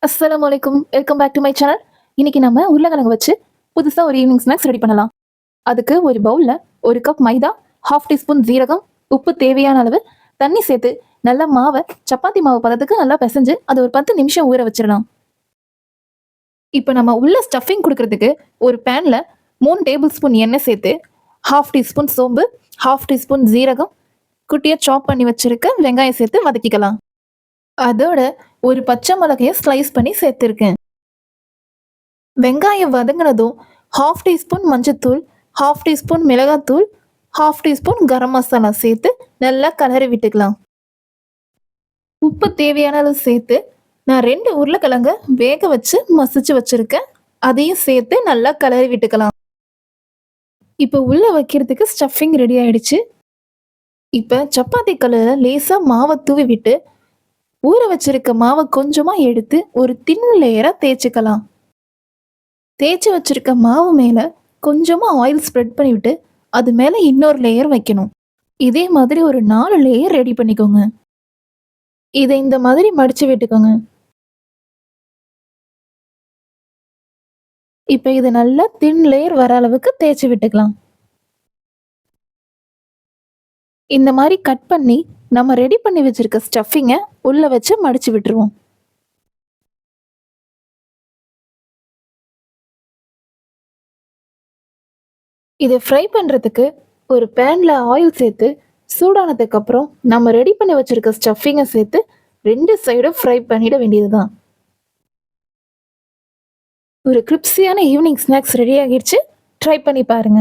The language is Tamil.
அஸ்ஸலாமு அலைக்கும். Welcome back to my channel. இன்னைக்கு நம்ம உருளைக்கிழங்கு வச்சு புதுசா ஒரு ஈவினிங் ஸ்நாக்ஸ் ரெடி பண்ணலாம். அதுக்கு ஒரு பவுல்ல 1 கப் மைதா, 1/2 டீஸ்பூன் ஜீரகம், உப்பு தேவையான அளவு, தண்ணி சேர்த்து நல்லா மாவை சப்பாத்தி மாவு பதத்துக்கு நல்லா பிசைஞ்சு அது ஒரு 10 நிமிஷம் ஊற வச்சிடலாம். இப்போ நம்ம உள்ள ஸ்டஃபிங் கொடுக்கறதுக்கு ஒரு பேன்ல 3 டேபிள் ஸ்பூன் எண்ணெய் சேர்த்து 1/2 டீஸ்பூன் சோம்பு, 1/2 டீஸ்பூன் ஜீரகம், குட்டியா சாப் பண்ணி வச்சிருக்க வெங்காயம் சேர்த்து வதக்கிக்கலாம். அதோட ஒரு பச்சை மிளகாயை ஸ்லைஸ் பண்ணி சேர்த்துருக்கேன். வெங்காயம் வதங்கினதும் 1/2 டீஸ்பூன் மஞ்சத்தூள், 1/2 டீஸ்பூன் மிளகாத்தூள், 1/2 டீஸ்பூன் கரம் மசாலா சேர்த்து நல்லா கலரி விட்டுக்கலாம். உப்பு தேவையான அளவு சேர்த்து நான் 2 உருளைக்கிழங்க வேக வச்சு மசிச்சு வச்சிருக்கேன். அதையும் சேர்த்து நல்லா கலரி விட்டுக்கலாம். இப்போ உள்ள வைக்கிறதுக்கு ஸ்டஃபிங் ரெடி ஆயிடுச்சு. இப்போ சப்பாத்தி கல்லுல லேசா மாவை தூவி விட்டு ஊற வச்சிருக்க மாவை கொஞ்சமா எடுத்து ஒரு தின் லேயரா தேய்ச்சிக்கலாம். தேய்ச்சி வச்சிருக்க மாவு மேல கொஞ்சமா ஆயில் ஸ்ப்ரெட் பண்ணிவிட்டு அது மேல இன்னொரு லேயர் வைக்கணும். இதே மாதிரி ஒரு 4 லேயர் ரெடி பண்ணிக்கோங்க. இதை இந்த மாதிரி மடிச்சு விட்டுக்கோங்க. இப்ப இது நல்லா தின் லேயர் வர அளவுக்கு தேய்ச்சி விட்டுக்கலாம். இந்த மாதிரி கட் பண்ணி நம்ம ரெடி பண்ணி வச்சிருக்க ஸ்டஃபிங்கை உள்ள வச்சு மடிச்சு விட்டுருவோம். இதை ஃப்ரை பண்ணுறதுக்கு ஒரு பேனில் ஆயில் சேர்த்து சூடானதுக்கு அப்புறம் நம்ம ரெடி பண்ணி வச்சிருக்க ஸ்டஃபிங்கை சேர்த்து 2 சைடும் ஃப்ரை பண்ணிட வேண்டியது தான். ஒரு கிரிப்ஸியான ஈவினிங் ஸ்நாக்ஸ் ரெடி ஆகிடுச்சு. ட்ரை பண்ணி பாருங்க.